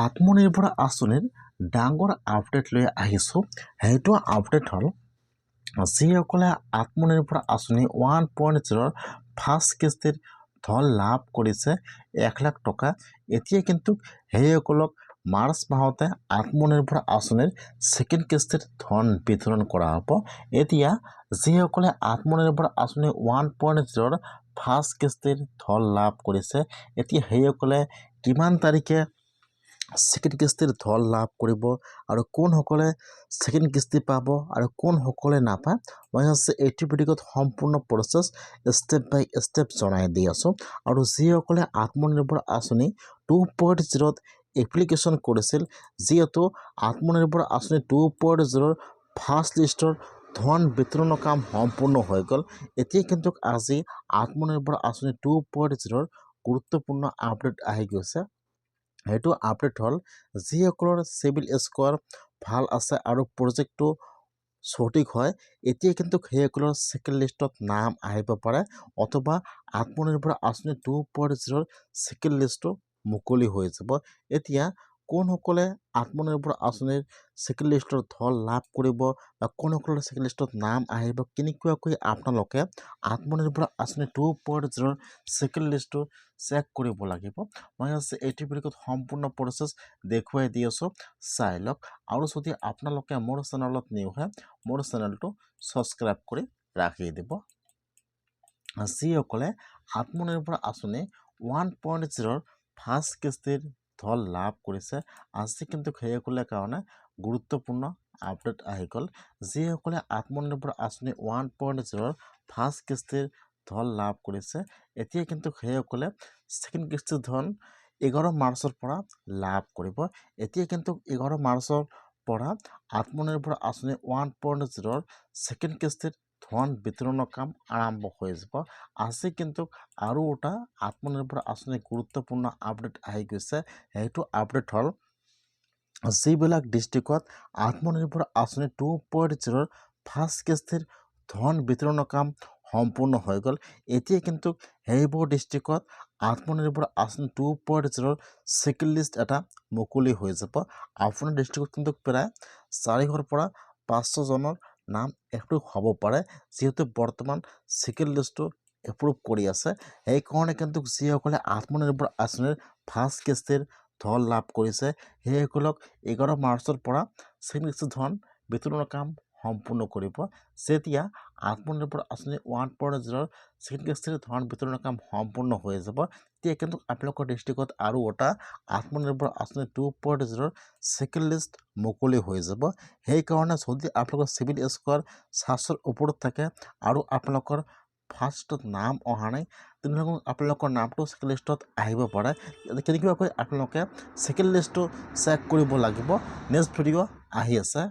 আত্মনিৰ্ভৰ আঁচনিৰ ডাঙৰ আপডেট লৈ আহিছোঁ। সেইটো আপডেট হ'ল যিসকলে আত্মনিৰ্ভৰ আঁচনি 1.0 ফাৰ্ষ্ট কিস্তিৰ ধন লাভ কৰিছে 1 লাখ টকা। এতিয়া কিন্তু সেইসকলক মাৰ্চ মাহতে আত্মনিৰ্ভৰ আঁচনিৰ ছেকেণ্ড কিস্তিৰ ধন বিতৰণ কৰা হ'ব। এতিয়া যিসকলে আত্মনিৰ্ভৰ আঁচনি 1.0 ফাৰ্ষ্ট কিস্তিৰ ধন লাভ কৰিছে, এতিয়া সেইসকলে কিমান তাৰিখে ছেকেণ্ড কিস্তিৰ ধন লাভ কৰিব আৰু কোনসকলে ছেকেণ্ড কিস্তি পাব আৰু কোনসকলে নাপায়, মই এইটো ভিডিঅ'ত সম্পূৰ্ণ প্ৰচেছ ষ্টেপ বাই ষ্টেপ জনাই দি আছোঁ। আৰু যিসকলে আত্মনিৰ্ভৰ আঁচনি 2.0ত এপ্লিকেশ্যন কৰিছিল, যিহেতু আত্মনিৰ্ভৰ আঁচনি 2.0ৰ ফাৰ্ষ্ট লিষ্টৰ ধন বিতৰণৰ কাম সম্পূৰ্ণ হৈ গ'ল। এতিয়া কিন্তু আজি আত্মনিৰ্ভৰ আঁচনি 2.0ৰ গুৰুত্বপূৰ্ণ আপডেট আহি গৈছে। সেইটো আপডেট হ'ল যিসকলৰ চিভিল স্ক'ৰ ভাল আছে আৰু প্ৰজেক্টটো সঠিক হয়, এতিয়া কিন্তু সেইসকলৰ ছেকেণ্ড লিষ্টত নাম আহিব পাৰে অথবা আত্মনিৰ্ভৰ আঁচনি 2.0ৰ ছেকেণ্ড লিষ্টটো মুকলি হৈ যাব। এতিয়া কোনসকলে আত্মনিৰ্ভৰ আঁচনিৰ ছেকেণ্ড লিষ্টৰ ধন লাভ কৰিব বা কোনসকলৰ ছেকেণ্ড লিষ্টত নাম আহিব, কেনেকুৱাকৈ আপোনালোকে আত্মনিৰ্ভৰ আঁচনি 2.0ৰ ছেকেণ্ড লিষ্টটো চেক কৰিব লাগিব, মই এইটো ভিডিঅ'ত সম্পূৰ্ণ প্ৰচেছ দেখুৱাই দি আছোঁ, চাই লওক। আৰু যদি আপোনালোকে মোৰ চেনেলত নিউ হয়, মোৰ চেনেলটো ছাবস্ক্ৰাইব কৰি ৰাখি দিব। যিসকলে আত্মনিৰ্ভৰ আঁচনি 1.0ৰ ফাৰ্ষ্ট কিস্তিৰ ধন লাভ কৰিছে, আজি কিন্তু সেইসকলৰ কাৰণে গুৰুত্বপূৰ্ণ আপডেট আহি গ'ল। যিসকলে আত্মনিৰ্ভৰ আঁচনি 1.0ৰ ফাৰ্ষ্ট কিস্তিৰ ধন লাভ কৰিছে, এতিয়া কিন্তু সেইসকলে ছেকেণ্ড কিস্তিৰ ধন 11 মাৰ্চৰ পৰা লাভ কৰিব। এতিয়া কিন্তু 11 মাৰ্চৰ পৰা আত্মনিৰ্ভৰ আঁচনি 1.0ৰ ছেকেণ্ড কিস্তিৰ ধন বিতৰণৰ কাম আৰম্ভ হৈ যাব। আজি কিন্তু আৰু এটা আত্মনিৰ্ভৰ আঁচনিৰ গুৰুত্বপূৰ্ণ আপডেট আহি গৈছে। সেইটো আপডেট হ'ল যিবিলাক ডিষ্ট্ৰিক্টত আত্মনিৰ্ভৰ আঁচনি 2.0ৰ ফাৰ্ষ্ট কিস্তিৰ ধন বিতৰণৰ কাম সম্পূৰ্ণ হৈ গ'ল, এতিয়া কিন্তু সেইবোৰ ডিষ্ট্ৰিক্টত আত্মনিৰ্ভৰ আঁচনি 2.0ৰ ছেকেণ্ড লিষ্ট এটা মুকলি হৈ যাব। আপোনাৰ ডিষ্ট্ৰিক্টত কিন্তু প্ৰায় 400ৰ পৰা 500 জনৰ নাম এপ্ৰুভ হ'ব পাৰে, যিহেতু বৰ্তমান ছেকেণ্ড লিষ্টটো এপ্ৰুভ কৰি আছে। সেইকাৰণে কিন্তু যিসকলে আত্মনিৰ্ভৰ আঁচনিৰ ফাৰ্ষ্ট কিস্তিৰ ধন লাভ কৰিছে, সেইসকলক 11 মাৰ্চৰ পৰা ছেকেণ্ড কিস্তিৰ ধন বিতৰণৰ কাম সম্পূৰ্ণ কৰিব। যেতিয়া আত্মনিৰ্ভৰ আঁচনি 1.0ৰ ছেকেণ্ড কিস্তিৰ ধন বিতৰণৰ কাম সম্পূৰ্ণ হৈ যাব, তেতিয়া কিন্তু আপোনালোকৰ ডিষ্ট্ৰিক্টত আৰু এটা আত্মনিৰ্ভৰ আঁচনি 2.0ৰ ছেকেণ্ড লিষ্ট মুকলি হৈ যাব। সেইকাৰণে যদি আপোনালোকৰ চিভিল স্ক'ৰ 700ৰ ওপৰত থাকে আৰু আপোনালোকৰ ফাৰ্ষ্টত নাম অহা নাই, তেনেহ'লে আপোনালোকৰ নামটো ছেকেণ্ড লিষ্টত আহিব পাৰে। কেনেকুৱাকৈ আপোনালোকে ছেকেণ্ড লিষ্টটো চেক কৰিব লাগিব, নেক্সট ভিডিঅ' আহি আছে।